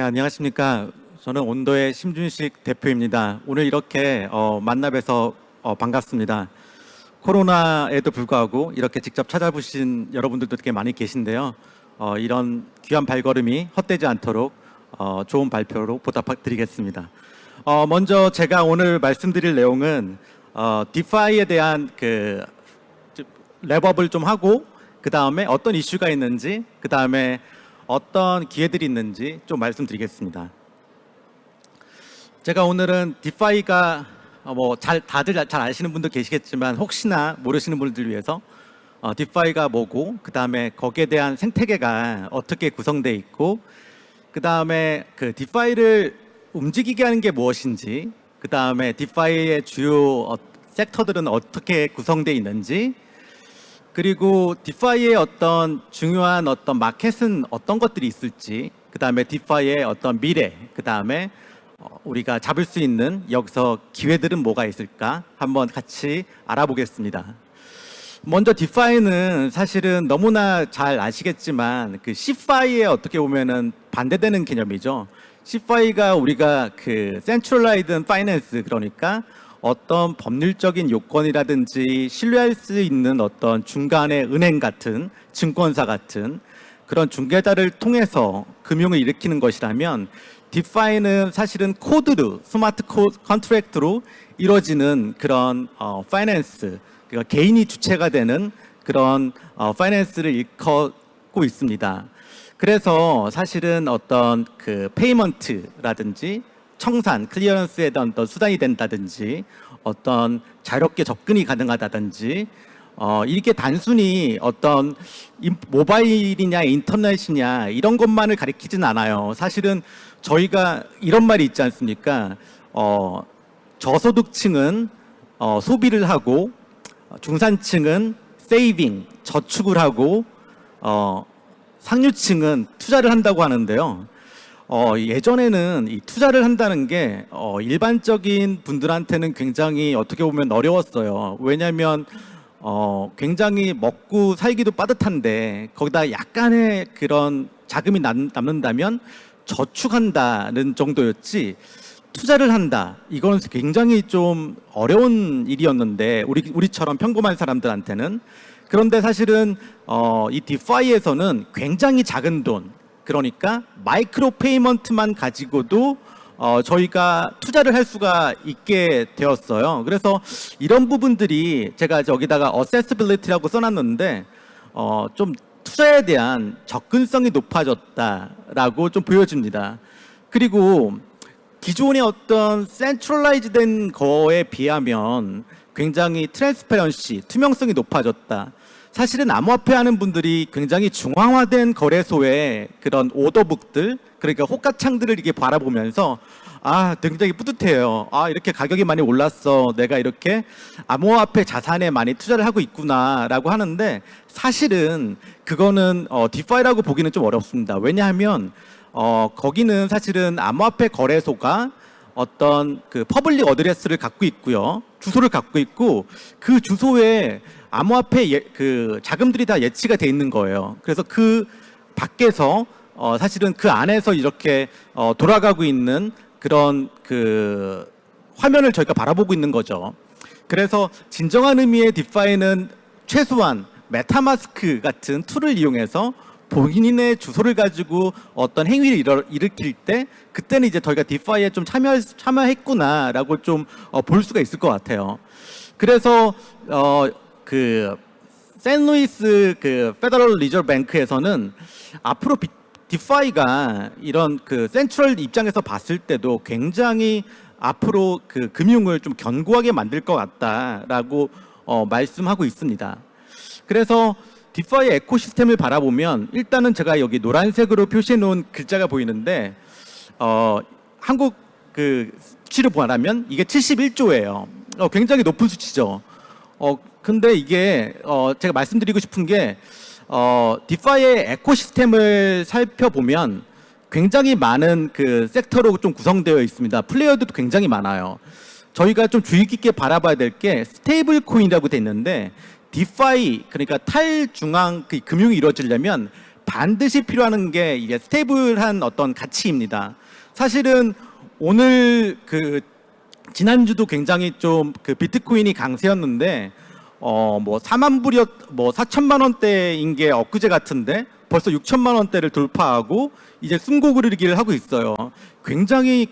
안녕하십니까. 저는 온도의 심준식 대표입니다. 오늘 이렇게 만나 뵈서 반갑습니다. 코로나에도 불구하고 이렇게 직접 찾아보신 여러분들도 꽤 많이 계신데요. 이런 귀한 발걸음이 헛되지 않도록 좋은 발표로 보답드리겠습니다. 먼저 제가 오늘 말씀드릴 내용은 디파이에 대한 랩업을 좀 하고, 그 다음에 어떤 이슈가 있는지, 그 다음에 어떤 기회들이 있는지 좀 말씀드리겠습니다. 제가 오늘은 디파이가 다들 잘 아시는 분도 계시겠지만 혹시나 모르시는 분들 위해서 디파이가 뭐고, 그 다음에 거기에 대한 생태계가 어떻게 구성되어 있고, 그 다음에 그 디파이를 움직이게 하는 게 무엇인지, 그 다음에 디파이의 주요 섹터들은 어떻게 구성되어 있는지, 그리고 디파이의 어떤 중요한 마켓은 어떤 것들이 있을지, 그 다음에 디파이의 어떤 미래, 그 다음에 우리가 잡을 수 있는 여기서 기회들은 뭐가 있을까 한번 같이 알아보겠습니다. 먼저 디파이는 사실은 너무나 잘 아시겠지만 그 CFI에 어떻게 보면은 반대되는 개념이죠. CFI가 우리가 그 센트럴라이즈드 파이낸스, 그러니까 어떤 법률적인 요건이라든지 신뢰할 수 있는 어떤 중간의 은행 같은, 증권사 같은 그런 중개자를 통해서 금융을 일으키는 것이라면, 디파이는 사실은 코드로, 스마트 컨트랙트로 이루어지는 그런 파이낸스, 그러니까 개인이 주체가 되는 그런 파이낸스를 일컫고 있습니다. 그래서 사실은 어떤 그 페이먼트라든지 청산, 클리어런스에 대한 어떤 수단이 된다든지, 어떤 자유롭게 접근이 가능하다든지, 이게 단순히 어떤 모바일이냐 인터넷이냐 이런 것만을 가리키진 않아요. 사실은 저희가 이런 말이 있지 않습니까? 저소득층은 소비를 하고, 중산층은 세이빙, 저축을 하고, 상류층은 투자를 한다고 하는데요. 예전에는 이 투자를 한다는 게 일반적인 분들한테는 굉장히 어떻게 보면 어려웠어요. 왜냐하면 굉장히 먹고 살기도 빠듯한데 거기다 약간의 그런 자금이 남는다면 저축한다는 정도였지, 투자를 한다, 이건 굉장히 좀 어려운 일이었는데 우리처럼 평범한 사람들한테는. 그런데 사실은 이 디파이에서는 굉장히 작은 돈, 그러니까 마이크로 페이먼트만 가지고도 저희가 투자를 할 수가 있게 되었어요. 그래서 이런 부분들이 제가 여기다가 accessibility라고 써놨는데 좀 투자에 대한 접근성이 높아졌다라고 좀 보여집니다. 그리고 기존의 어떤 센트럴라이즈된 거에 비하면 굉장히 트랜스페런시, 투명성이 높아졌다. 사실은 암호화폐 하는 분들이 굉장히 중앙화된 거래소의 그런 오더북들, 그러니까 호가창들을 이렇게 바라보면서 굉장히 뿌듯해요. 이렇게 가격이 많이 올랐어, 내가 이렇게 암호화폐 자산에 많이 투자를 하고 있구나라고 하는데, 사실은 그거는 디파이라고 보기는 좀 어렵습니다. 왜냐하면 거기는 사실은 암호화폐 거래소가 어떤 그 퍼블릭 어드레스를 갖고 있고요, 주소를 갖고 있고, 그 주소에 암호화폐 그 자금들이 다 예치가 돼 있는 거예요. 그래서 그 밖에서 사실은 그 안에서 이렇게 돌아가고 있는 그런 그 화면을 저희가 바라보고 있는 거죠. 그래서 진정한 의미의 디파이는 최소한 메타마스크 같은 툴을 이용해서 본인의 주소를 가지고 어떤 행위를 일으킬 때, 그때는 이제 저희가 디파이에 좀 참여했구나라고 좀 볼 수가 있을 것 같아요. 그래서 그 샌루이스 그 페더럴 리저브 뱅크에서는 앞으로 디파이가 이런 그 센트럴 입장에서 봤을 때도 굉장히 앞으로 그 금융을 좀 견고하게 만들 것 같다라고 말씀하고 있습니다. 그래서 디파이 에코시스템을 바라보면, 일단은 제가 여기 노란색으로 표시해 놓은 글자가 보이는데 한국 그 수치로 말하면 이게 71조예요. 굉장히 높은 수치죠. 근데 이게 제가 말씀드리고 싶은 게 디파이의 에코시스템을 살펴보면 굉장히 많은 그 섹터로 좀 구성되어 있습니다. 플레이어들도 굉장히 많아요. 저희가 좀 주의 깊게 바라봐야 될 게 스테이블 코인이라고 돼 있는데, 디파이, 그러니까 탈중앙 금융이 이루어지려면 반드시 필요한 게 이게 스테이블한 어떤 가치입니다. 사실은 오늘 지난주도 굉장히 좀 비트코인이 강세였는데 뭐 4만 불이었 뭐 4천만 원대인 게 엊그제 같은데 벌써 6천만 원대를 돌파하고 이제 숨고르기를 하고 있어요. 굉장히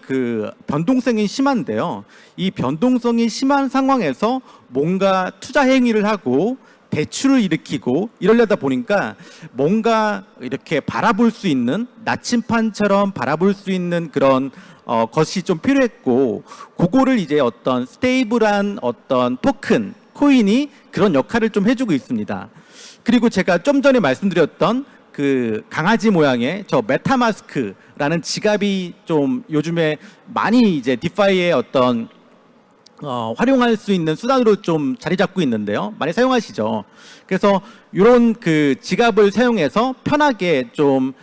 변동성이 심한데요. 이 변동성이 심한 상황에서 뭔가 투자 행위를 하고 대출을 일으키고 이러려다 보니까 뭔가 이렇게 바라볼 수 있는 나침판처럼 바라볼 수 있는 그런 것이 좀 필요했고, 그거를 이제 어떤 스테이블한 어떤 토큰, 코인이 그런 역할을 좀 해주고 있습니다. 그리고 제가 좀 전에 말씀드렸던 강아지 모양의 저 메타마스크라는 지갑이 좀 요즘에 많이 이제 디파이의 어떤 활용할 수 있는 수단으로 좀 자리 잡고 있는데요. 많이 사용하시죠. 그래서 이런 지갑을 사용해서 편하게 좀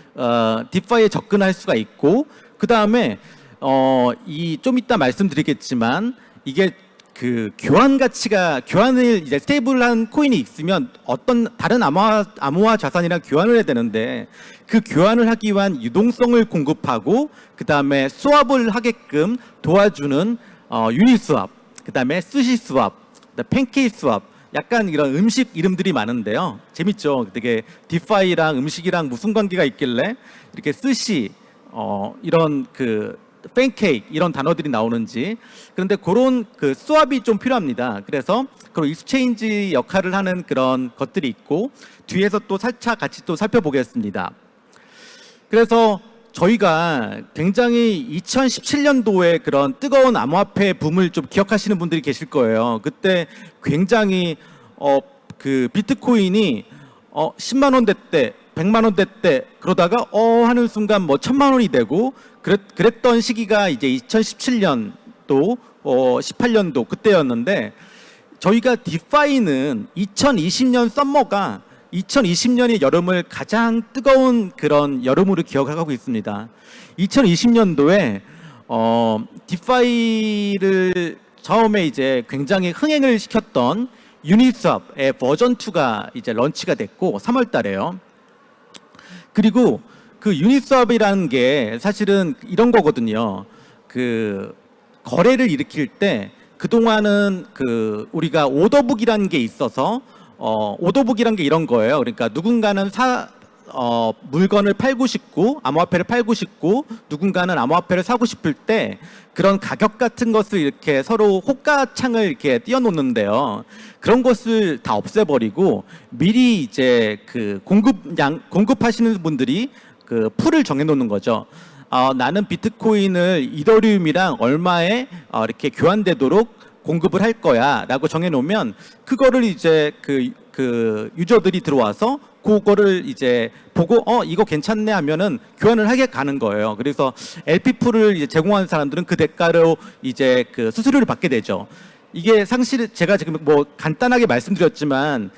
디파이에 접근할 수가 있고, 그 다음에 좀 이따 말씀드리겠지만 이게 교환 가치가 교환을 이제 스테이블한 코인이 있으면 어떤 다른 암호화 자산이랑 교환을 해야 되는데, 그 교환을 하기 위한 유동성을 공급하고 그 다음에 스왑을 하게끔 도와주는 유니스왑, 그 다음에 스시 스왑, 팬케이크 스왑, 약간 이런 음식 이름들이 많은데요. 재밌죠? 되게 디파이랑 음식이랑 무슨 관계가 있길래 이렇게 스시 이런 팬케이크 이런 단어들이 나오는지. 그런데 그런 스왑이 좀 필요합니다. 그래서 그런 익스체인지 역할을 하는 그런 것들이 있고, 뒤에서 또 살짝 같이 또 살펴보겠습니다. 그래서 저희가 굉장히 2017년도에 그런 뜨거운 암호화폐 붐을 좀 기억하시는 분들이 계실 거예요. 그때 굉장히 비트코인이 10만 원대 때 100만 원대 때 그러다가 하는 순간 뭐 1000만 원이 되고 그랬던 시기가 이제 2017년도 18년도 그때였는데, 저희가 디파이는 2020년 썸머가 2020년의 여름을 가장 뜨거운 그런 여름으로 기억하고 있습니다. 2020년도에 디파이를 처음에 이제 굉장히 흥행을 시켰던 유니스왑의 버전 2가 이제 런치가 됐고 3월 달에요. 그리고 유니스왑이라는 게 사실은 이런 거거든요. 거래를 일으킬 때 그동안은 우리가 오더북이라는 게 있어서 오더북이란 게 이런 거예요. 그러니까 누군가는 물건을 팔고 싶고 암호화폐를 팔고 싶고 누군가는 암호화폐를 사고 싶을 때 그런 가격 같은 것을 이렇게 서로 호가창을 이렇게 띄워놓는데요. 그런 것을 다 없애버리고 미리 이제 공급하시는 분들이 풀을 정해놓는 거죠. 나는 비트코인을 이더리움이랑 얼마에 이렇게 교환되도록 공급을 할 거야 라고 정해놓으면 그거를 이제 유저들이 들어와서 그거를 이제 보고 이거 괜찮네 하면은 교환을 하게 가는 거예요. 그래서 LP풀을 이제 제공하는 사람들은 그 대가로 이제 수수료를 받게 되죠. 이게 상실 제가 지금 뭐 간단하게 말씀드렸지만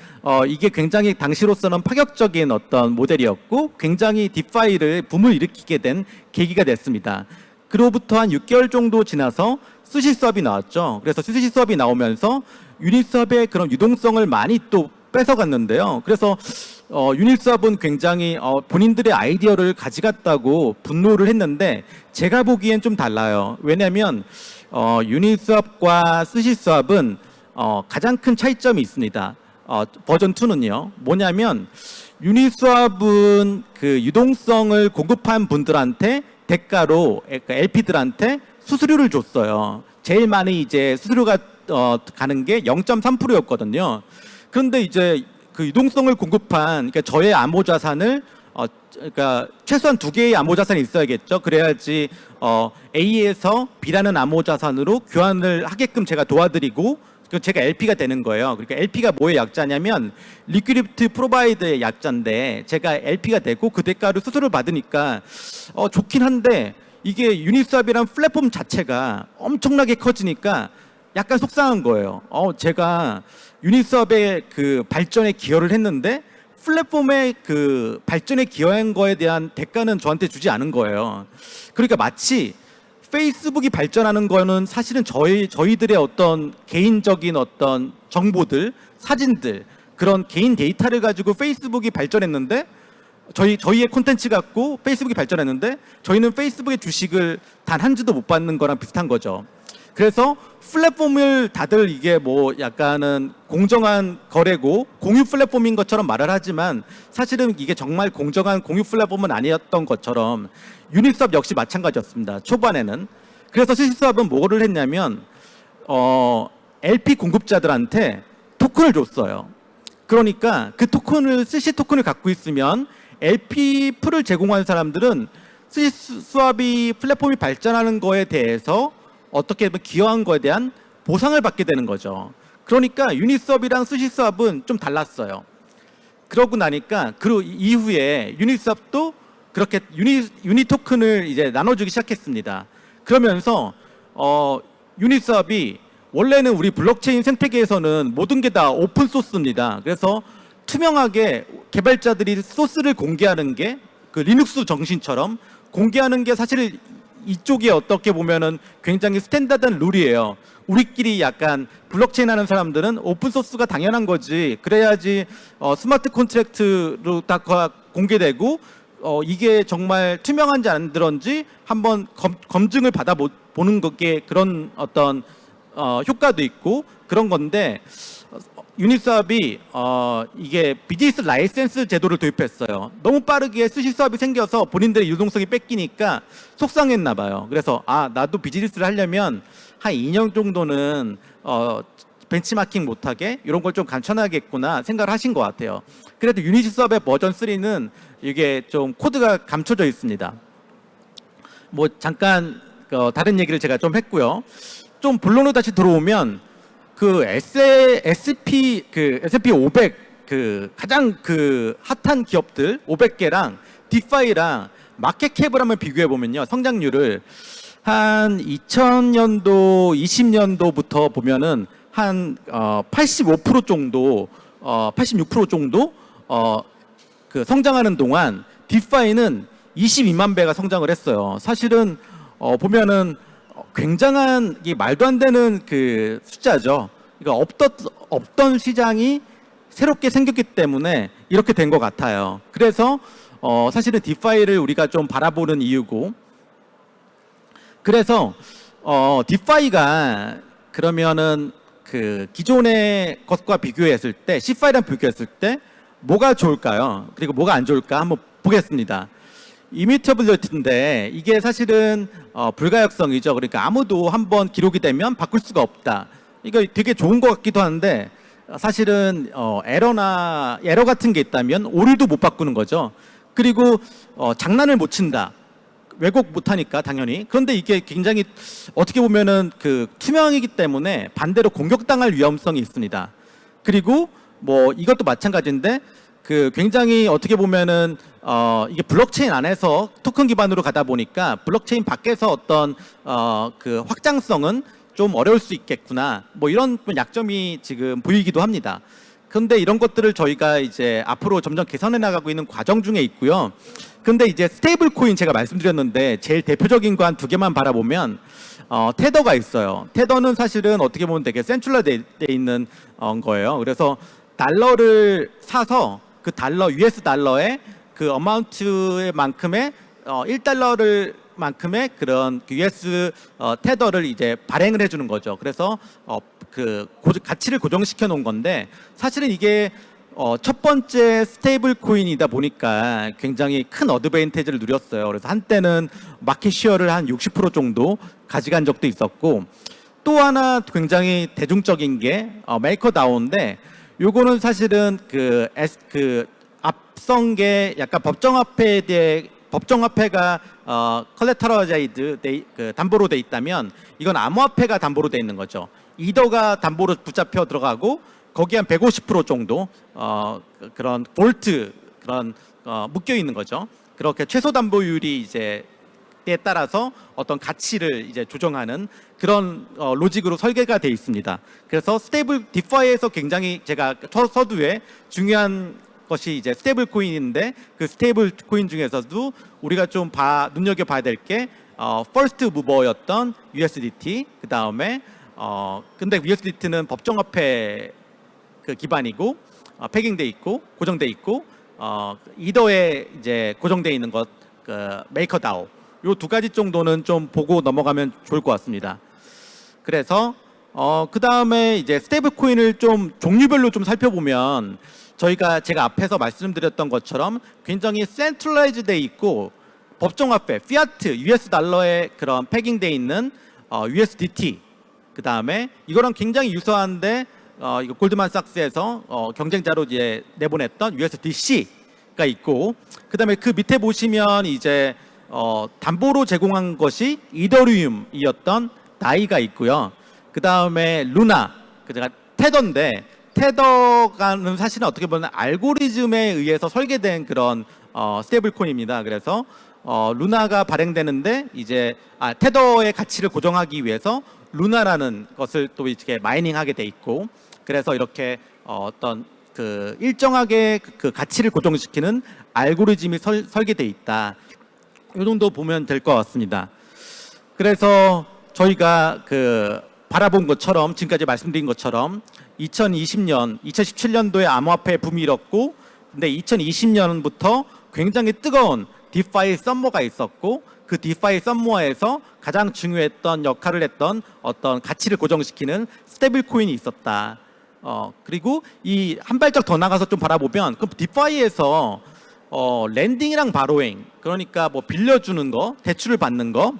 이게 굉장히 당시로서는 파격적인 어떤 모델이었고 굉장히 디파이를 붐을 일으키게 된 계기가 됐습니다. 그로부터 한 6개월 정도 지나서 스시 수업이 나왔죠. 그래서 스시 수업이 나오면서 유니스왑의 그런 유동성을 많이 또 뺏어갔는데요. 그래서 유니스왑은 굉장히 본인들의 아이디어를 가져갔다고 분노를 했는데, 제가 보기엔 좀 달라요. 왜냐하면 유니스왑과 스시 수업은 가장 큰 차이점이 있습니다. 버전 2는요. 뭐냐면 유니스왑은 유동성을 공급한 분들한테 대가로 그러니까 LP들한테 수수료를 줬어요. 제일 많이 이제 수수료가 가는 게 0.3%였거든요. 그런데 이제 유동성을 공급한, 그러니까 저의 암호 자산을 그러니까 최소한 2개의 암호 자산이 있어야겠죠. 그래야지 A에서 B라는 암호 자산으로 교환을 하게끔 제가 도와드리고 제가 LP가 되는 거예요. 그러니까 LP가 뭐의 약자냐면 리퀴디티 프로바이더의 약자인데, 제가 LP가 되고 그 대가로 수수료를 받으니까 좋긴 한데, 이게 유니스왑이란 플랫폼 자체가 엄청나게 커지니까 약간 속상한 거예요. 제가 유니스왑의 발전에 기여를 했는데 플랫폼의 발전에 기여한 거에 대한 대가는 저한테 주지 않은 거예요. 그러니까 마치 페이스북이 발전하는 거는 사실은 저희들의 어떤 개인적인 어떤 정보들, 사진들, 그런 개인 데이터를 가지고 페이스북이 발전했는데 저희의 콘텐츠 갖고 페이스북이 발전했는데 저희는 페이스북의 주식을 단 한 주도 못 받는 거랑 비슷한 거죠. 그래서 플랫폼을 다들 이게 뭐 약간은 공정한 거래고 공유 플랫폼인 것처럼 말을 하지만 사실은 이게 정말 공정한 공유 플랫폼은 아니었던 것처럼 유니스왑 역시 마찬가지였습니다. 초반에는. 그래서 스시스왑은 뭐를 했냐면 LP 공급자들한테 토큰을 줬어요. 그러니까 그 토큰을 스시 토큰을 갖고 있으면 LP 풀을 제공하는 사람들은 스시스왑이 플랫폼이 발전하는 거에 대해서 어떻게 보면 기여한 거에 대한 보상을 받게 되는 거죠. 그러니까 유니스왑이랑 스시스왑은 좀 달랐어요. 그러고 나니까 그 이후에 유니스왑도 그렇게 유니 토큰을 이제 나눠주기 시작했습니다. 그러면서 유니스왑이 원래는 우리 블록체인 생태계에서는 모든 게 다 오픈 소스입니다. 그래서 투명하게 개발자들이 소스를 공개하는 게 그 리눅스 정신처럼 공개하는 게 사실 이쪽이 어떻게 보면은 굉장히 스탠다드한 룰이에요. 우리끼리 약간 블록체인 하는 사람들은 오픈 소스가 당연한 거지. 그래야지 스마트 컨트랙트로 다 공개되고 이게 정말 투명한지 안 그런지 한번 검증을 받아 보는 게 그런 어떤 효과도 있고 그런 건데 유니스왑이 이게 비즈니스 라이센스 제도를 도입했어요. 너무 빠르게 스시스왑이 생겨서 본인들의 유동성이 뺏기니까 속상했나 봐요. 그래서 나도 비즈니스를 하려면 한 2년 정도는 벤치마킹 못하게 이런 걸 좀 감춰놔야겠구나 생각을 하신 것 같아요. 그래도 유니스왑의 버전 3는 이게 좀 코드가 감춰져 있습니다. 뭐 잠깐 다른 얘기를 제가 좀 했고요. 좀 본론으로 다시 들어오면 그 S&P 500 그 가장 그 핫한 기업들 500개랑 디파이랑 마켓캡을 한번 비교해 보면요. 성장률을 한 2000년도 20년도부터 보면은 한 85% 정도 86% 정도 그 성장하는 동안 디파이는 22만 배가 성장을 했어요. 사실은 보면은 굉장한 이 말도 안 되는 그 숫자죠. 그러니까 없던 시장이 새롭게 생겼기 때문에 이렇게 된 것 같아요. 그래서 사실은 디파이를 우리가 좀 바라보는 이유고, 그래서 디파이가 그러면은 그 기존의 것과 비교했을 때, CFI랑 비교했을 때 뭐가 좋을까요? 그리고 뭐가 안 좋을까 한번 보겠습니다. 이미터블리티인데 이게 사실은 불가역성이죠. 그러니까 아무도 한번 기록이 되면 바꿀 수가 없다. 이거 되게 좋은 것 같기도 한데 사실은 에러 같은 게 있다면 오류도 못 바꾸는 거죠. 그리고 장난을 못 친다. 왜곡 못 하니까 당연히. 그런데 이게 굉장히 어떻게 보면은 그 투명이기 때문에 반대로 공격당할 위험성이 있습니다. 그리고 뭐 이것도 마찬가지인데 그 굉장히 어떻게 보면은 이게 블록체인 안에서 토큰 기반으로 가다 보니까 블록체인 밖에서 어떤 그 확장성은 좀 어려울 수 있겠구나. 뭐 이런 약점이 지금 보이기도 합니다. 그런데 이런 것들을 저희가 이제 앞으로 점점 개선해 나가고 있는 과정 중에 있고요. 근데 이제 스테이블 코인 제가 말씀드렸는데 제일 대표적인 거 한 두 개만 바라보면 테더가 있어요. 테더는 사실은 어떻게 보면 되게 센트럴화돼 있는 거예요. 그래서 달러를 사서 그 달러 US 달러의 그 어마운트만큼의 1달러를 만큼의 그런 US 테더를 이제 발행을 해주는 거죠. 그래서 그 가치를 고정시켜 놓은 건데 사실은 이게 첫 번째 스테이블 코인이다 보니까 굉장히 큰 어드밴티지를 누렸어요. 그래서 한때는 마켓 쉐어를 한 60% 정도 가져간 적도 있었고, 또 하나 굉장히 대중적인 게 메이커다오인데 요거는 사실은 그 앞선 게 약간 법정화폐에 대해 법정화폐가 컬레터라이즈드 그 담보로 돼 있다면 이건 암호화폐가 담보로 돼 있는 거죠. 이더가 담보로 붙잡혀 들어가고 거기에 한 150% 정도 그런 볼트 그런 묶여 있는 거죠. 그렇게 최소 담보율이 이제 에 따라서 어떤 가치를 이제 조정하는 그런 로직으로 설계가 돼 있습니다. 그래서 스테이블 디파이에서 굉장히 제가 서두에 중요한 것이 이제 스테이블 코인인데 그 스테이블 코인 중에서도 우리가 좀 눈여겨 봐야 될 게 퍼스트 무버였던 USDT, 그 다음에 근데 USDT는 법정화폐 그 기반이고 패깅돼 있고 고정돼 있고 이더에 이제 고정되어 있는 것, 메이커다오, 요 두 가지 정도는 좀 보고 넘어가면 좋을 것 같습니다. 그래서 그 다음에 이제 스테이블 코인을 좀 종류별로 좀 살펴보면 제가 앞에서 말씀드렸던 것처럼 굉장히 센트럴라이즈 돼 있고 법정화폐, 피아트, US 달러에 그런 패깅돼 있는 USDT, 그 다음에 이거랑 굉장히 유사한데 이거 골드만삭스에서 경쟁자로 이제 내보냈던 USDC가 있고, 그 다음에 그 밑에 보시면 이제 담보로 제공한 것이 이더리움이었던 다이가 있고요. 그 다음에 루나, 제가 테더인데 테더가는 사실은 어떻게 보면 알고리즘에 의해서 설계된 그런 스테이블 코인입니다. 그래서 루나가 발행되는데 이제 테더의 가치를 고정하기 위해서 루나라는 것을 또 이렇게 마이닝하게 돼 있고, 그래서 이렇게 어떤 그 일정하게 그 가치를 고정시키는 알고리즘이 설계돼 있다. 이 정도 보면 될 것 같습니다. 그래서 저희가 바라본 것처럼, 지금까지 말씀드린 것처럼 2020년, 2017년도에 암호화폐 붐이 일었고, 근데 2020년부터 굉장히 뜨거운 디파이 썸머가 있었고, 그 디파이 썸머에서 가장 중요했던 역할을 했던 어떤 가치를 고정시키는 스테이블 코인이 있었다. 그리고 이 한 발짝 더 나가서 좀 바라보면 그 디파이에서 랜딩이랑 바로잉, 그러니까 뭐 빌려주는 거, 대출을 받는 거,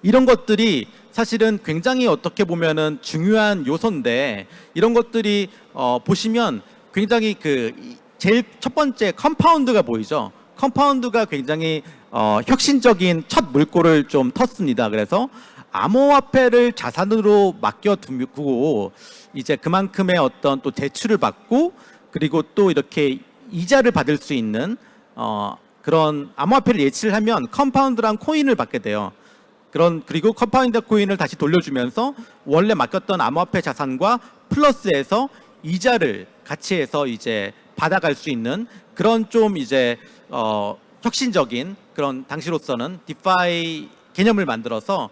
이런 것들이 사실은 굉장히 어떻게 보면은 중요한 요소인데, 이런 것들이 보시면 굉장히 제일 첫 번째 컴파운드가 보이죠. 컴파운드가 굉장히 혁신적인 첫 물꼬를 좀 텄습니다. 그래서 암호화폐를 자산으로 맡겨두고 이제 그만큼의 어떤 또 대출을 받고, 그리고 또 이렇게 이자를 받을 수 있는 그런 암호화폐를 예치를 하면 컴파운드랑 코인을 받게 돼요. 그리고 컴파운드 코인을 다시 돌려주면서 원래 맡겼던 암호화폐 자산과 플러스해서 이자를 같이 해서 이제 받아갈 수 있는 그런 좀 이제 혁신적인 그런 당시로서는 디파이 개념을 만들어서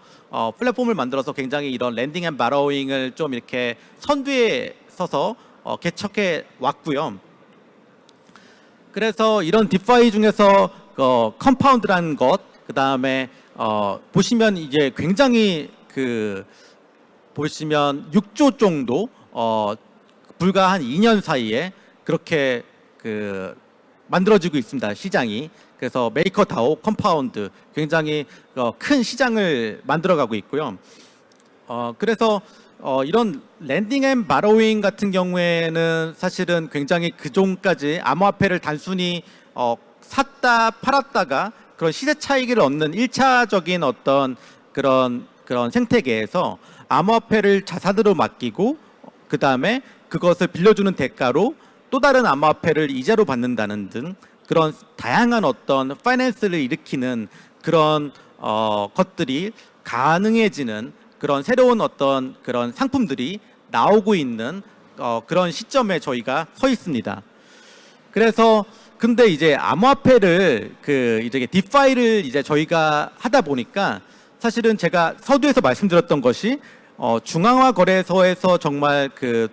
플랫폼을 만들어서 굉장히 이런 랜딩 앤 바로잉을 좀 이렇게 선두에 서서 개척해 왔고요. 그래서 이런 디파이 중에서 컴파운드라는 것, 그 다음에 보시면 이제 굉장히 보시면 6조 정도 불과 한 2년 사이에 그렇게 만들어지고 있습니다, 시장이. 그래서 메이커다오, 컴파운드 굉장히 큰 시장을 만들어가고 있고요. 그래서 이런 랜딩 앤 바로잉 같은 경우에는 사실은 굉장히 그전까지 암호화폐를 단순히 샀다 팔았다가 그런 시세 차익을 얻는 1차적인 어떤 그런 생태계에서 암호화폐를 자산으로 맡기고, 그 다음에 그것을 빌려주는 대가로 또 다른 암호화폐를 이자로 받는다는 등 그런 다양한 어떤 파이낸스를 일으키는 그런 것들이 가능해지는 그런 새로운 어떤 그런 상품들이 나오고 있는 그런 시점에 저희가 서 있습니다. 그래서 근데 이제 암호화폐를 이제 디파이를 이제 저희가 하다 보니까 사실은 제가 서두에서 말씀드렸던 것이 중앙화 거래소에서 정말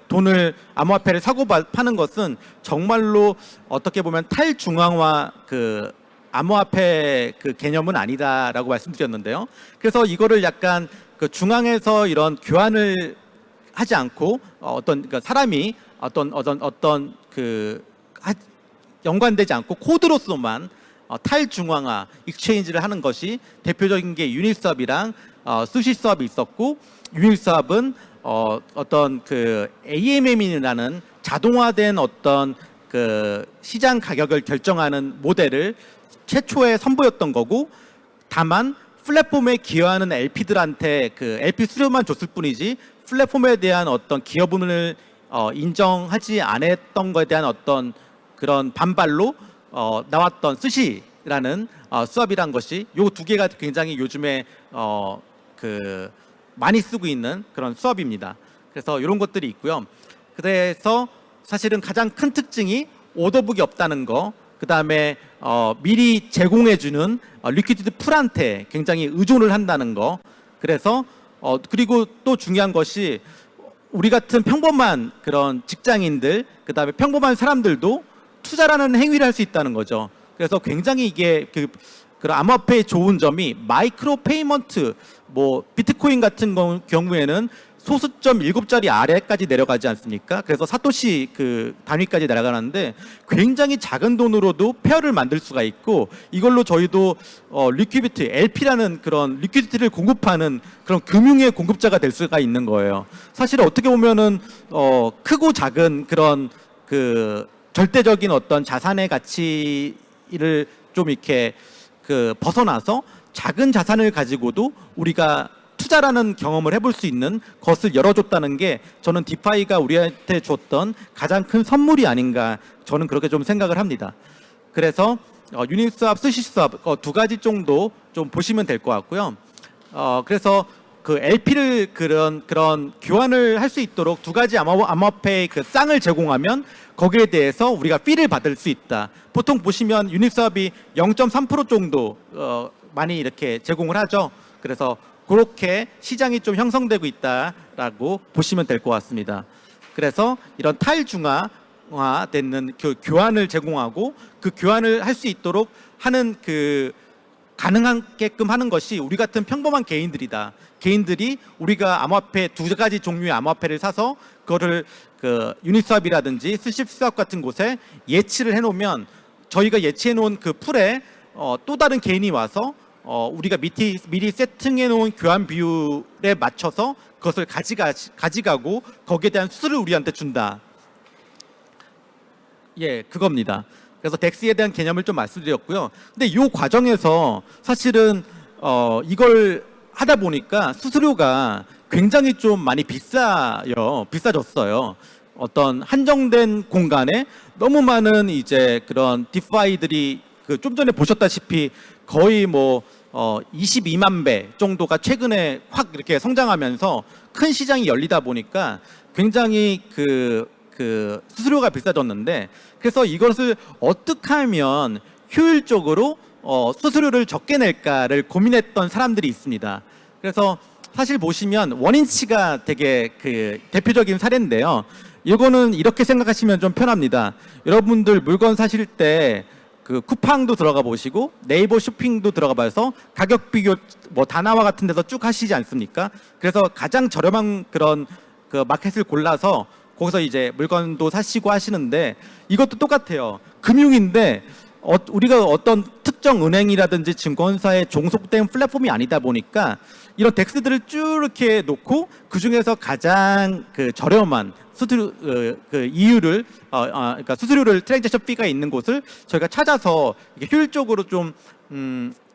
돈을 암호화폐를 사고 파는 것은 정말로 어떻게 보면 탈중앙화 암호화폐 개념은 아니다라고 말씀드렸는데요. 그래서 이거를 약간 중앙에서 이런 교환을 하지 않고 어떤 사람이 어떤 연관되지 않고 코드로서만 탈중앙화 익스체인지를 하는 것이 대표적인 게 유니스왑이랑 수시스왑이 있었고, 유니스왑은 어떤 AMM이라는 자동화된 어떤 시장 가격을 결정하는 모델을 최초에 선보였던 거고, 다만 플랫폼에 기여하는 LP들한테 LP 수료만 줬을 뿐이지 플랫폼에 대한 어떤 기여분을 인정하지 않았던 것에 대한 어떤 그런 반발로 나왔던 스시라는 수압이란 것이, 요 두 개가 굉장히 요즘에 많이 쓰고 있는 그런 수압입니다. 그래서 이런 것들이 있고요. 그래서 사실은 가장 큰 특징이 오더북이 없다는 거, 그 다음에 미리 제공해주는 리퀴디티 풀한테 굉장히 의존을 한다는 거. 그래서 그리고 또 중요한 것이 우리 같은 평범한 그런 직장인들, 그 다음에 평범한 사람들도 투자라는 행위를 할 수 있다는 거죠. 그래서 굉장히 이게 그런 암호화폐의 좋은 점이 마이크로 페이먼트, 뭐 비트코인 같은 경우에는 소수점 7자리 아래까지 내려가지 않습니까? 그래서 사토시 그 단위까지 내려가는데 굉장히 작은 돈으로도 페어를 만들 수가 있고, 이걸로 저희도 리퀴디티, LP라는 그런 리퀴디티를 공급하는 그런 금융의 공급자가 될 수가 있는 거예요. 사실 어떻게 보면은 크고 작은 그런 그 절대적인 어떤 자산의 가치를 좀 이렇게 벗어나서 작은 자산을 가지고도 우리가 투자라는 경험을 해볼 수 있는 것을 열어줬다는 게 저는 디파이가 우리한테 줬던 가장 큰 선물이 아닌가, 저는 그렇게 좀 생각을 합니다. 그래서 유닛스왑, 스시스왑 두 가지 정도 좀 보시면 될 것 같고요. 그래서 그 LP를 그런 교환을 할 수 있도록 두 가지 암호화폐의 그 쌍을 제공하면 거기에 대해서 우리가 피를 받을 수 있다. 보통 보시면 유닛스왑이 0.3% 정도 많이 이렇게 제공을 하죠. 그래서 그렇게 시장이 좀 형성되고 있다라고 보시면 될 것 같습니다. 그래서 이런 탈중앙화되는 교환을 제공하고 그 교환을 할 수 있도록 하는 가능하게끔 하는 것이 우리 같은 평범한 개인들이다. 개인들이 우리가 암호화폐 두 가지 종류의 암호화폐를 사서 그거를 유닛스왑이라든지 스시스왑 같은 곳에 예치를 해놓으면 저희가 예치해놓은 그 풀에 또 다른 개인이 와서 우리가 미리 세팅해놓은 교환 비율에 맞춰서 그것을 가져가고 거기에 대한 수수료를 우리한테 준다. 예, 그겁니다. 그래서 덱스에 대한 개념을 좀 말씀드렸고요. 근데 이 과정에서 사실은 이걸 하다 보니까 수수료가 굉장히 좀 많이 비싸졌어요. 어떤 한정된 공간에 너무 많은 이제 그런 디파이들이 좀 전에 보셨다시피 거의 뭐 22만 배 정도가 최근에 확 이렇게 성장하면서 큰 시장이 열리다 보니까 굉장히 수수료가 비싸졌는데, 그래서 이것을 어떻게 하면 효율적으로 수수료를 적게 낼까를 고민했던 사람들이 있습니다. 그래서 사실 보시면 원인치가 되게 대표적인 사례인데요. 이거는 이렇게 생각하시면 좀 편합니다. 여러분들 물건 사실 때 쿠팡도 들어가 보시고 네이버 쇼핑도 들어가 봐서 가격 비교 뭐 다나와 같은 데서 쭉 하시지 않습니까? 그래서 가장 저렴한 그런 마켓을 골라서 거기서 이제 물건도 사시고 하시는데, 이것도 똑같아요. 금융인데 우리가 어떤 특정 은행이라든지 증권사에 종속된 플랫폼이 아니다 보니까 이런 덱스들을 쭉 이렇게 놓고 그 중에서 가장 저렴한 이유를 그러니까 수수료를 트랜잭션 피가 있는 곳을 저희가 찾아서 이렇게 효율적으로 좀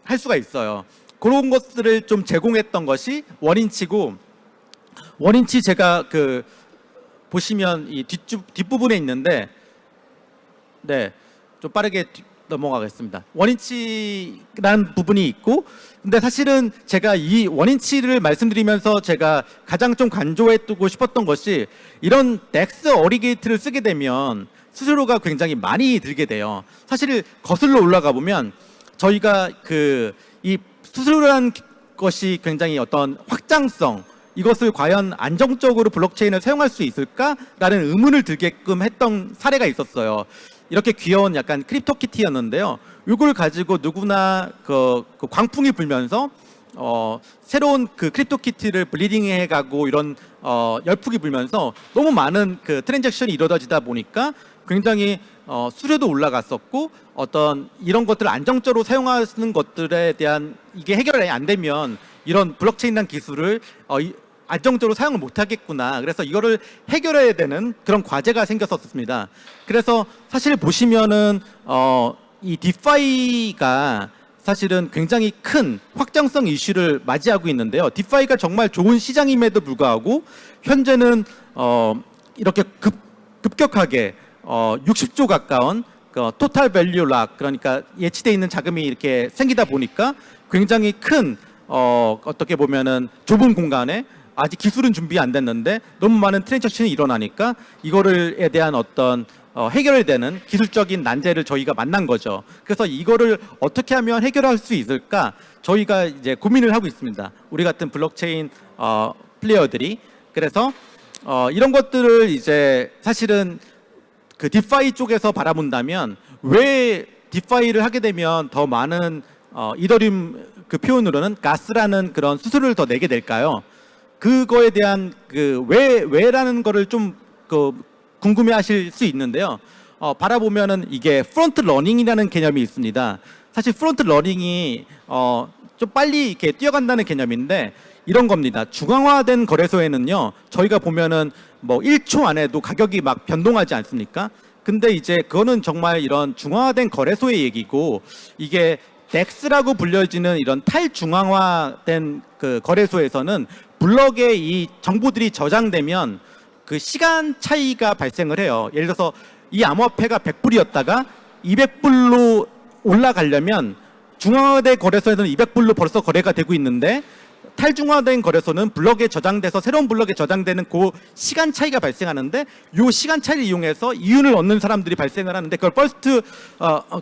할 수가 있어요. 그런 것들을 좀 제공했던 것이 원인치고, 원인치 제가 보시면 이 뒷부분에 있는데, 네, 좀 빠르게 넘어가겠습니다. 원인치라는 부분이 있고, 근데 사실은 제가 이 원인치를 말씀드리면서 제가 가장 좀 강조해두고 싶었던 것이, 이런 덱스 어리게이트를 쓰게 되면 수수료가 굉장히 많이 들게 돼요. 사실 거슬러 올라가 보면 저희가 이 수수료라는 것이 굉장히 어떤 확장성, 이것을 과연 안정적으로 블록체인을 사용할 수 있을까라는 의문을 들게끔 했던 사례가 있었어요. 이렇게 귀여운 약간 크립토키티였는데요. 이걸 가지고 누구나 광풍이 불면서 새로운 크립토키티를 브리딩해가고 이런 열풍이 불면서 너무 많은 트랜잭션이 이루어지다 보니까 굉장히 수수료도 올라갔었고, 어떤 이런 것들을 안정적으로 사용하는 것들에 대한 이게 해결이 안 되면 이런 블록체인이라는 기술을 안정적으로 사용을 못 하겠구나. 그래서 이거를 해결해야 되는 그런 과제가 생겼었습니다. 그래서 사실 보시면은 이 디파이가 사실은 굉장히 큰 확장성 이슈를 맞이하고 있는데요. 디파이가 정말 좋은 시장임에도 불구하고 현재는 이렇게 급격하게 60조 가까운 토탈 밸류 락, 그러니까 예치돼 있는 자금이 이렇게 생기다 보니까 굉장히 큰 어떻게 보면은 좁은 공간에 아직 기술은 준비 안 됐는데 너무 많은 트랜잭션이 일어나니까 이거를에 대한 어떤 해결해야 되는 기술적인 난제를 저희가 만난 거죠. 그래서 이거를 어떻게 하면 해결할 수 있을까 저희가 이제 고민을 하고 있습니다. 우리 같은 블록체인 플레이어들이. 그래서 이런 것들을 이제 사실은 그 디파이 쪽에서 바라본다면 왜 디파이를 하게 되면 더 많은 이더리움 그 표현으로는 가스라는 그런 수수료를 더 내게 될까요? 그거에 대한 그 왜라는 거를 좀 궁금해하실 수 있는데요. 바라보면은 이게 프론트 러닝이라는 개념이 있습니다. 사실 프론트 러닝이 좀 빨리 이렇게 뛰어간다는 개념인데 이런 겁니다. 중앙화된 거래소에는요, 저희가 보면은 뭐 1초 안에도 가격이 막 변동하지 않습니까? 근데 이제 그거는 정말 이런 중앙화된 거래소의 얘기고, 이게 덱스라고 불려지는 이런 탈중앙화된 그 거래소에서는 블럭에 이 정보들이 저장되면 그 시간 차이가 발생을 해요. 예를 들어서 이 암호화폐가 100불이었다가 200불로 올라가려면 중앙화된 거래소에서는 200불로 벌써 거래가 되고 있는데, 탈중화된 거래소는 블럭에 저장돼서 새로운 블럭에 저장되는 그 시간 차이가 발생하는데, 이 시간 차이를 이용해서 이윤을 얻는 사람들이 발생을 하는데 그걸 퍼스트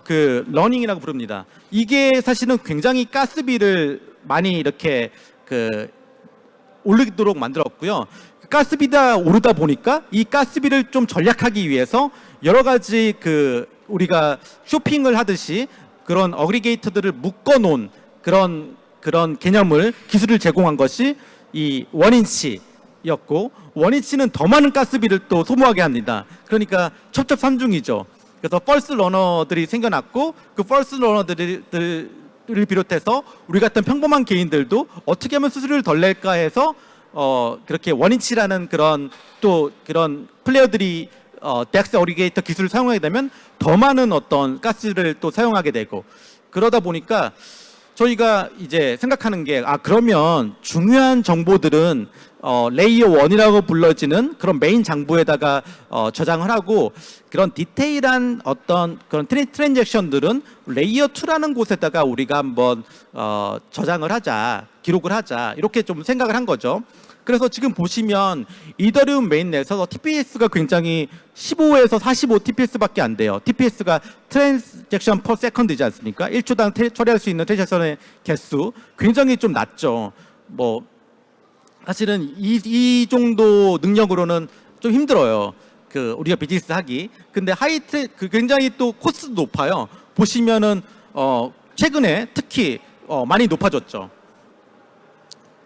그 러닝이라고 부릅니다. 이게 사실은 굉장히 가스비를 많이 이렇게 그 올리도록 만들었고요. 가스비가 오르다 보니까 이 가스비를 좀 전략하기 위해서 여러 가지 그 우리가 쇼핑을 하듯이 그런 어그리게이터들을 묶어놓은 그런 개념을 기술을 제공한 것이 이 원인치였고, 원인치는 더 많은 가스비를 또 소모하게 합니다. 그러니까 첩첩산중이죠. 그래서 펄스 러너들이 생겨났고, 그 펄스 러너들을 비롯해서 우리 같은 평범한 개인들도 어떻게 하면 수수료를 덜 낼까 해서 그렇게 원인치라는 그런 플레이어들이 덱스 어그리게이터 기술을 사용하게 되면 더 많은 어떤 가스를 또 사용하게 되고, 그러다 보니까 저희가 이제 생각하는 게, 그러면 중요한 정보들은 레이어 1이라고 불러지는 그런 메인 장부에다가 저장을 하고, 그런 디테일한 어떤 그런 트랜잭션들은 레이어 2라는 곳에다가 우리가 한번 저장을 하자, 기록을 하자, 이렇게 좀 생각을 한 거죠. 그래서 지금 보시면 이더리움 메인넷에서 TPS가 굉장히 15에서 45 TPS밖에 안 돼요. TPS가 트랜잭션 퍼 세컨드이지 않습니까? 1초당 처리할 수 있는 트랜잭션의 개수 굉장히 좀 낮죠. 뭐 사실은 이 정도 능력으로는 좀 힘들어요. 그 우리가 비즈니스 하기. 근데 굉장히 또 코스트도 높아요. 보시면은 최근에 특히 많이 높아졌죠.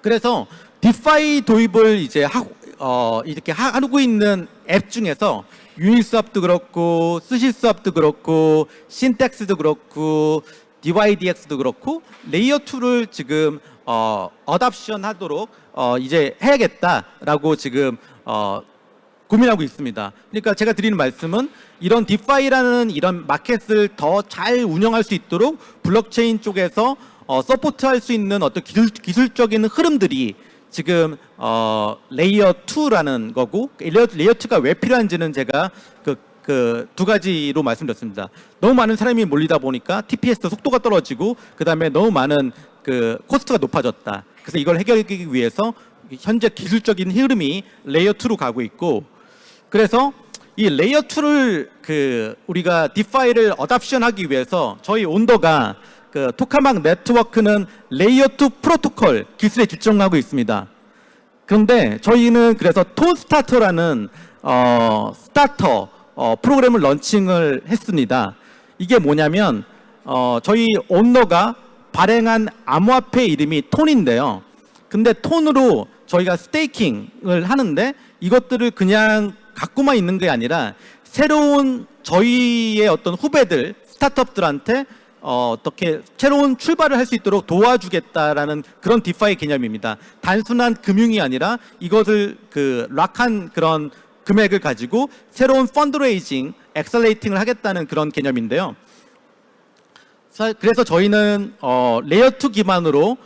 그래서 디파이 도입을 이제 이렇게 하고 있는 앱 중에서 유니스왑도 그렇고, 스시스왑도 그렇고, 신텍스도 그렇고, DYDX도 그렇고, 레이어 2를 지금 어답션 하도록 이제 해야겠다라고 지금 고민하고 있습니다. 그러니까 제가 드리는 말씀은 이런 디파이라는 이런 마켓을 더 잘 운영할 수 있도록 블록체인 쪽에서 서포트할 수 있는 어떤 기술적인 흐름들이 지금 레이어 2라는 거고, 레이어 2가 왜 필요한지는 제가 그 두 가지로 말씀드렸습니다. 너무 많은 사람이 몰리다 보니까 TPS 속도가 떨어지고, 그 다음에 너무 많은 그 코스트가 높아졌다. 그래서 이걸 해결하기 위해서 현재 기술적인 흐름이 레이어 2로 가고 있고, 그래서 이 레이어 2를 우리가 디파이를 어답션하기 위해서 저희 온더가 그 토카막 네트워크는 레이어 2 프로토콜 기술에 집중하고 있습니다. 그런데 저희는 그래서 톤스타터라는 스타터 프로그램을 런칭을 했습니다. 이게 뭐냐면 저희 온더가 발행한 암호화폐 이름이 톤인데요. 근데 톤으로 저희가 스테이킹을 하는데, 이것들을 그냥 갖고만 있는 게 아니라 새로운 저희의 어떤 후배들, 스타트업들한테 어떻게 새로운 출발을 할 수 있도록 도와주겠다라는 그런 디파이 개념입니다. 단순한 금융이 아니라 이것을 락한 그런 금액을 가지고 새로운 펀드레이징, 엑셀레이팅을 하겠다는 그런 개념인데요. 그래서 저희는 레이어 2 기반으로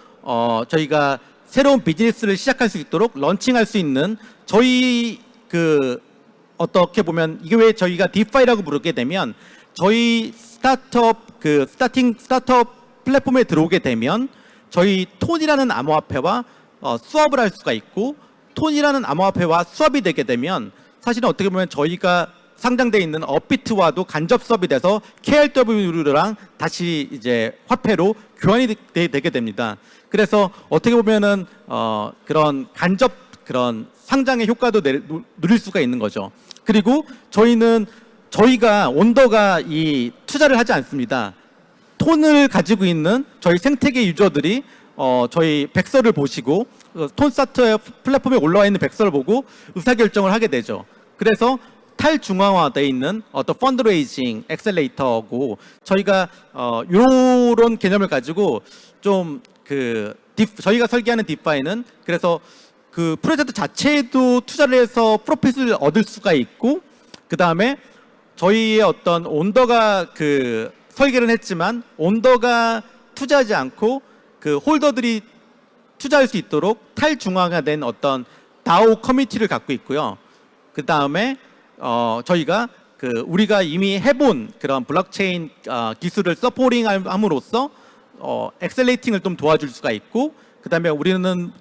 저희가 새로운 비즈니스를 시작할 수 있도록 런칭할 수 있는, 저희 어떻게 보면 이게 왜 저희가 디파이라고 부르게 되면, 저희 스타트업 플랫폼에 들어오게 되면 저희 톤이라는 암호화폐와 수업을 할 수가 있고, 톤이라는 암호화폐와 수업이 되게 되면 사실은 어떻게 보면 저희가 상장되어 있는 업비트와도 간접 수업이 돼서 KRW랑 다시 이제 화폐로 교환이 되게 됩니다. 그래서 어떻게 보면은 그런 간접 그런 상장의 효과도 누릴 수가 있는 거죠. 그리고 저희는 저희가 온더가 이 투자를 하지 않습니다. 톤을 가지고 있는 저희 생태계 유저들이 저희 백서를 보시고 톤스타트 플랫폼에 올라와 있는 백서를 보고 의사결정을 하게 되죠. 그래서 탈중앙화되어 있는 어떤 펀드레이징 엑셀레이터고 저희가 이런 개념을 가지고 좀 저희가 설계하는 디파이는 그래서 그 프로젝트 자체에도 투자를 해서 프로핏을 얻을 수가 있고 그 다음에 저희의 어떤 온더가 설계를 했지만 온더가 투자하지 않고 그 홀더들이 투자할 수 있도록 탈중앙화된 어떤 다오 커뮤니티를 갖고 있고요. 그 다음에 저희가 우리가 이미 해본 그런 블록체인 기술을 서포링함으로써 엑셀레이팅을 좀 도와줄 수가 있고 그 다음에 우리는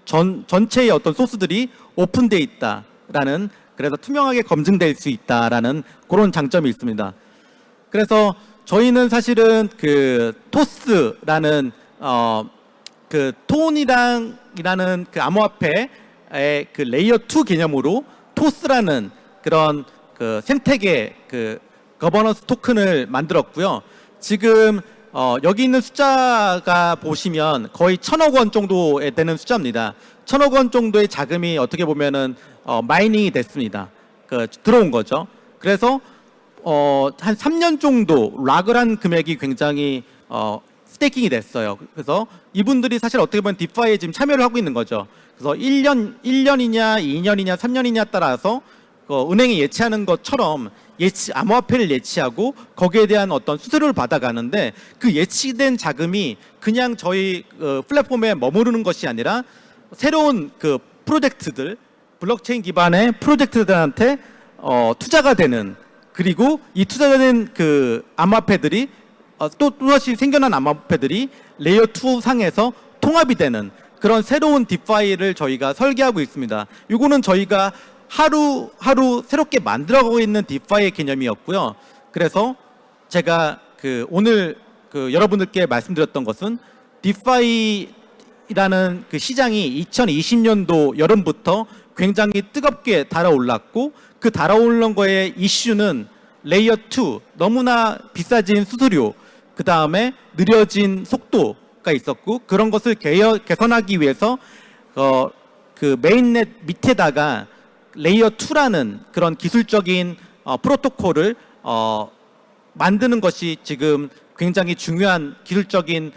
전체의 어떤 소스들이 오픈되어 있다라는 그래서 투명하게 검증될 수 있다라는 그런 장점이 있습니다. 그래서 저희는 사실은 토스라는 톤이라는 암호화폐의 레이어 2 개념으로 토스라는 그런 생태계 거버넌스 토큰을 만들었고요. 지금 여기 있는 숫자가 보시면 거의 1,000억 원 정도에 되는 숫자입니다. 1,000억 원 정도의 자금이 어떻게 보면은 마이닝이 됐습니다. 들어온 거죠. 그래서 한 3년 정도 락을 한 금액이 굉장히 스테이킹이 됐어요. 그래서 이분들이 사실 어떻게 보면 디파이에 지금 참여를 하고 있는 거죠. 그래서 1년이냐 2년이냐 3년이냐 따라서 은행이 예치하는 것처럼 암호화폐를 예치하고 거기에 대한 어떤 수수료를 받아가는데 그 예치된 자금이 그냥 저희 플랫폼에 머무르는 것이 아니라 새로운 프로젝트들 블록체인 기반의 프로젝트들한테 투자가 되는 그리고 이 투자된 암호화폐들이 또다시 생겨난 암호화폐들이 레이어 2 상에서 통합이 되는 그런 새로운 디파이를 저희가 설계하고 있습니다. 이거는 저희가 하루하루 새롭게 만들어가고 있는 디파이의 개념이었고요. 그래서 제가 오늘 여러분들께 말씀드렸던 것은 디파이라는 시장이 2020년도 여름부터 굉장히 뜨겁게 달아올랐고 그 달아오른 거의 이슈는 레이어 2 너무나 비싸진 수수료 그 다음에 느려진 속도가 있었고 그런 것을 개선하기 위해서 메인넷 밑에다가 레이어 2라는 그런 기술적인 프로토콜을 만드는 것이 지금 굉장히 중요한 기술적인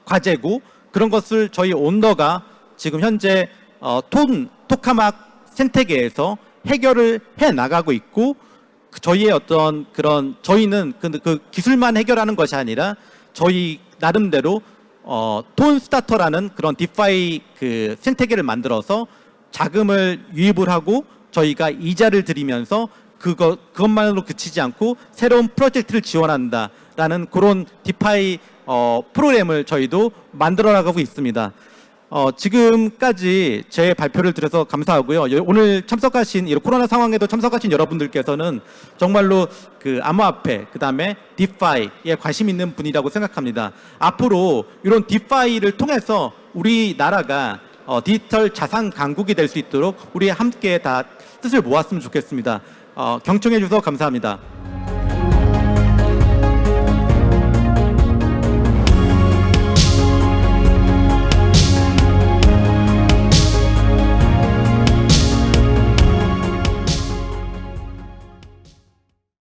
과제고 그런 것을 저희 온더가 지금 현재 토카막 생태계에서 해결을 해 나가고 있고 저희의 어떤 저희는 그 기술만 해결하는 것이 아니라 저희 나름대로 톤스타터라는 그런 디파이 생태계를 만들어서 자금을 유입을 하고 저희가 이자를 드리면서 그것만으로 그치지 않고 새로운 프로젝트를 지원한다라는 그런 디파이 프로그램을 저희도 만들어 나가고 있습니다. 지금까지 제 발표를 드려서 감사하고요. 오늘 참석하신 코로나 상황에도 참석하신 여러분들께서는 정말로 암호화폐 그다음에 디파이에 관심 있는 분이라고 생각합니다. 앞으로 이런 디파이를 통해서 우리나라가 디지털 자산 강국이 될 수 있도록 우리 함께 다 뜻을 모았으면 좋겠습니다. 경청해 주셔서 감사합니다.